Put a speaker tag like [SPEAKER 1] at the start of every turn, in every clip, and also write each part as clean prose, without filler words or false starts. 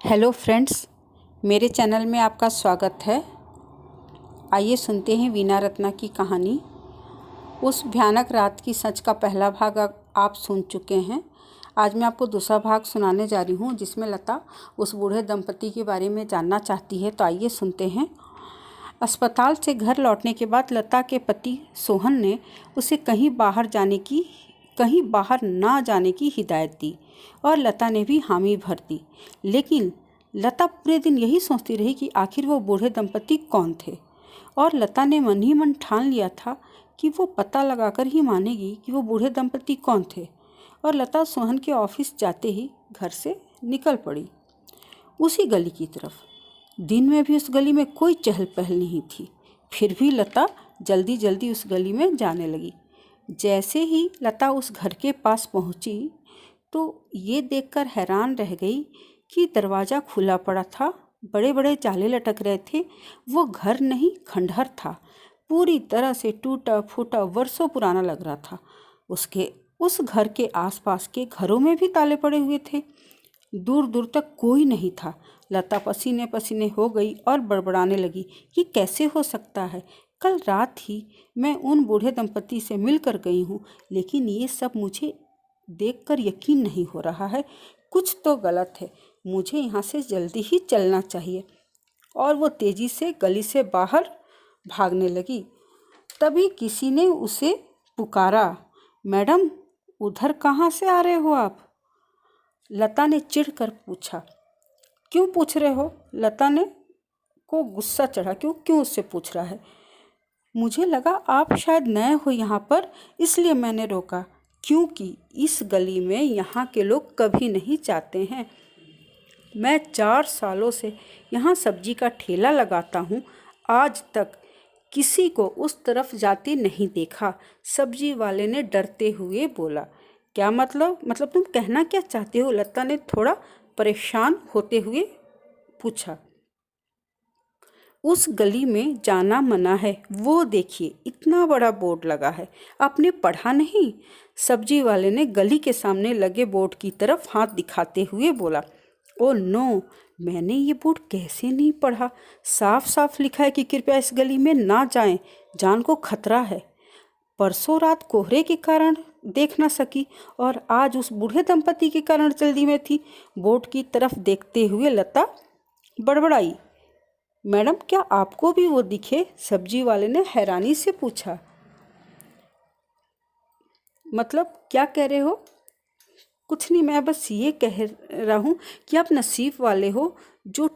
[SPEAKER 1] Hello friends, मेरे channel में आपका स्वागत है। आइए सुनते हैं वीना रत्ना की कहानी। उस भयानक रात की सच का पहला भाग आप सुन चुके हैं। आज मैं आपको दूसरा भाग सुनाने जा रही हूँ, जिसमें लता उस बूढ़े दंपति के बारे में जानना चाहती है। तो आइए सुनते हैं। अस्पताल से घर लौटने के बाद लता के पति सोहन ने उसे कहीं बाहर ना जाने की हिदायत दी और लता ने भी हामी भर दी। लेकिन लता पूरे दिन यही सोचती रही कि आखिर वो बूढ़े दंपति कौन थे, और लता ने मन ही मन ठान लिया था कि वो पता लगाकर ही मानेगी कि वो बूढ़े दंपति कौन थे। और लता सोहन के ऑफिस जाते ही घर से निकल पड़ी, उसी गली की तरफ। दिन में भी उस गली में कोई चहल पहल नहीं थी, फिर भी लता जल्दी जल्दी उस गली में जाने लगी। जैसे ही लता उस घर के पास पहुंची तो ये देखकर हैरान रह गई कि दरवाज़ा खुला पड़ा था, बड़े बड़े जाले लटक रहे थे। वो घर नहीं, खंडहर था, पूरी तरह से टूटा फूटा, वर्षों पुराना लग रहा था। उस घर के आसपास के घरों में भी ताले पड़े हुए थे। दूर दूर तक कोई नहीं था। लता पसीने पसीने हो गई और बड़बड़ाने लगी कि कैसे हो सकता है, कल रात ही मैं उन बूढ़े दंपति से मिलकर गई हूँ, लेकिन ये सब मुझे देखकर यकीन नहीं हो रहा है। कुछ तो गलत है, मुझे यहाँ से जल्दी ही चलना चाहिए। और वो तेज़ी से गली से बाहर भागने लगी। तभी किसी ने उसे पुकारा, मैडम, उधर कहाँ से आ रहे हो आप? लता ने चिढ़कर पूछा। क्यों पूछ रहे हो? लता ने को गुस्सा चढ़ा, क्यों उससे पूछ रहा है? मुझे लगा आप शायद नए हो यहाँ पर, इसलिए मैंने रोका, क्योंकि इस गली में यहाँ के लोग कभी नहीं जाते हैं। मैं 4 सालों से यहाँ सब्जी का ठेला लगाता हूँ, आज तक किसी को उस तरफ जाते नहीं देखा। सब्जी वाले ने डरते हुए बोला। क्या मतलब तुम कहना क्या चाहते हो? लता ने थोड़ा परेशान होते हुए पूछा। उस गली में जाना मना है, वो देखिए इतना बड़ा बोर्ड लगा है, आपने पढ़ा नहीं? सब्जी वाले ने गली के सामने लगे बोर्ड की तरफ हाथ दिखाते हुए बोला। ओ नो, मैंने ये बोर्ड कैसे नहीं पढ़ा? साफ साफ लिखा है कि कृपया इस गली में ना जाएं, जान को खतरा है। परसों रात कोहरे के कारण देख ना सकी और आज उस बूढ़े दंपति के कारण जल्दी में थी। बोर्ड की तरफ देखते हुए लता बड़बड़ाई। मैडम, क्या आपको भी वो दिखे? सब्जी वाले ने हैरानी से पूछा। मतलब क्या कह रहे हो? कुछ नहीं, मैं बस ये कह रहा हूँ कि आप नसीब वाले हो जो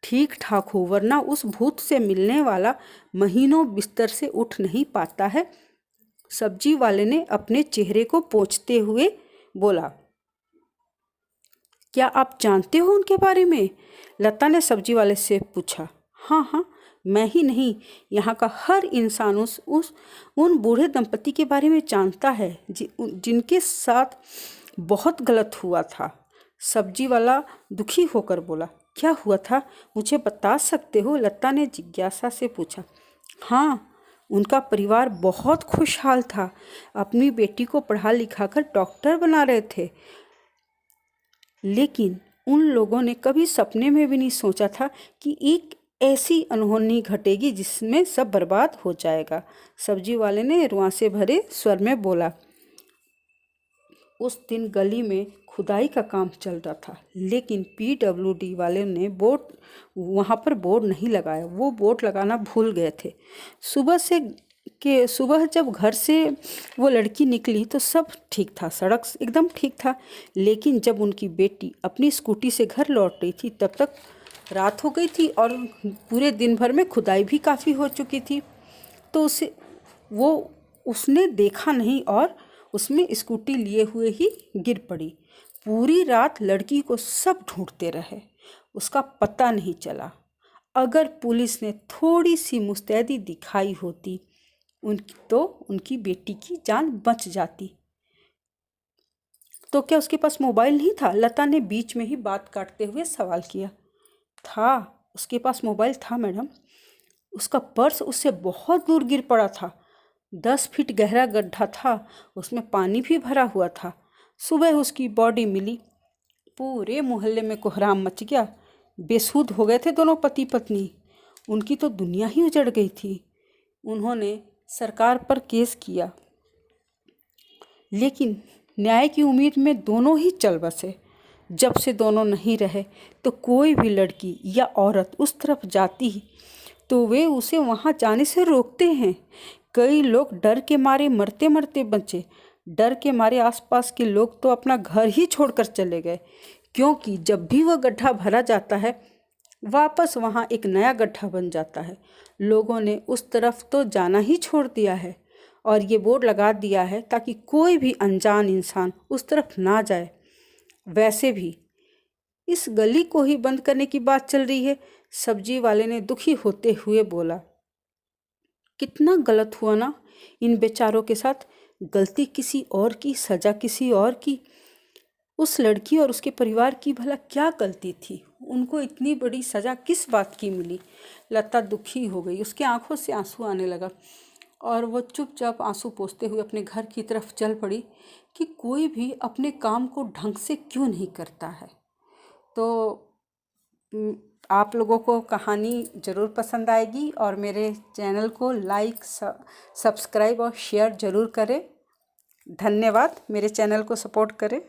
[SPEAKER 1] ठीक ठाक हो, वरना उस भूत से मिलने वाला महीनों बिस्तर से उठ नहीं पाता है। सब्जी वाले ने अपने चेहरे को पोंछते हुए बोला। क्या आप जानते हो उनके बारे में? लता ने सब्जी वाले से पूछा। हाँ, मैं ही नहीं, यहाँ का हर इंसान उन बूढ़े दंपति के बारे में जानता है जिनके साथ बहुत गलत हुआ था। सब्जी वाला दुखी होकर बोला। क्या हुआ था, मुझे बता सकते हो? लता ने जिज्ञासा से पूछा। हाँ, उनका परिवार बहुत खुशहाल था, अपनी बेटी को पढ़ा लिखा कर डॉक्टर बना रहे थे, लेकिन उन लोगों ने कभी सपने में भी नहीं सोचा था कि एक ऐसी अनहोनी घटेगी जिसमें सब बर्बाद हो जाएगा। सब्जी वाले ने रुआंसे भरे स्वर में बोला। उस दिन गली में खुदाई का काम चल रहा था, लेकिन PWD वाले ने वहाँ पर बोर्ड नहीं लगाया। वो बोर्ड लगाना भूल गए थे। सुबह जब घर से वो लड़की निकली तो सब ठीक था, सड़क एकदम ठीक था। लेकिन जब उनकी बेटी अपनी स्कूटी से घर लौट रही थी तब तक रात हो गई थी और पूरे दिन भर में खुदाई भी काफ़ी हो चुकी थी। तो उसने देखा नहीं और उसमें स्कूटी लिए हुए ही गिर पड़ी। पूरी रात लड़की को सब ढूंढते रहे, उसका पता नहीं चला। अगर पुलिस ने थोड़ी सी मुस्तैदी दिखाई होती तो उनकी बेटी की जान बच जाती। तो क्या उसके पास मोबाइल नहीं था? लता ने बीच में ही बात काटते हुए सवाल किया। था, उसके पास मोबाइल था मैडम। उसका पर्स उससे बहुत दूर गिर पड़ा था। 10 फीट गहरा गड्ढा था, उसमें पानी भी भरा हुआ था। सुबह उसकी बॉडी मिली, पूरे मोहल्ले में कोहराम मच गया। बेसुध हो गए थे दोनों पति पत्नी। उनकी तो दुनिया ही उजड़ गई थी। उन्होंने सरकार पर केस किया, लेकिन न्याय की उम्मीद में दोनों ही चल बसे। जब से दोनों नहीं रहे तो कोई भी लड़की या औरत उस तरफ जाती तो वे उसे वहाँ जाने से रोकते हैं। कई लोग डर के मारे मरते मरते बचे। डर के मारे आसपास के लोग तो अपना घर ही छोड़कर चले गए, क्योंकि जब भी वह गड्ढा भरा जाता है वापस वहाँ एक नया गड्ढा बन जाता है। लोगों ने उस तरफ तो जाना ही छोड़ दिया है और ये बोर्ड लगा दिया है ताकि कोई भी अनजान इंसान उस तरफ ना जाए। वैसे भी इस गली को ही बंद करने की बात चल रही है। सब्जी वाले ने दुखी होते हुए बोला, कितना गलत हुआ ना इन बेचारों के साथ। गलती किसी और की, सजा किसी और की। उस लड़की और उसके परिवार की भला क्या गलती थी? उनको इतनी बड़ी सजा किस बात की मिली? लता दुखी हो गई। उसके आंखों से आंसू आने लगा और वो चुपचाप आंसू पोंछते हुए अपने घर की तरफ चल पड़ी कि कोई भी अपने काम को ढंग से क्यों नहीं करता है। तो आप लोगों को कहानी ज़रूर पसंद आएगी और मेरे चैनल को लाइक, सब्सक्राइब और शेयर ज़रूर करें। धन्यवाद। मेरे चैनल को सपोर्ट करें।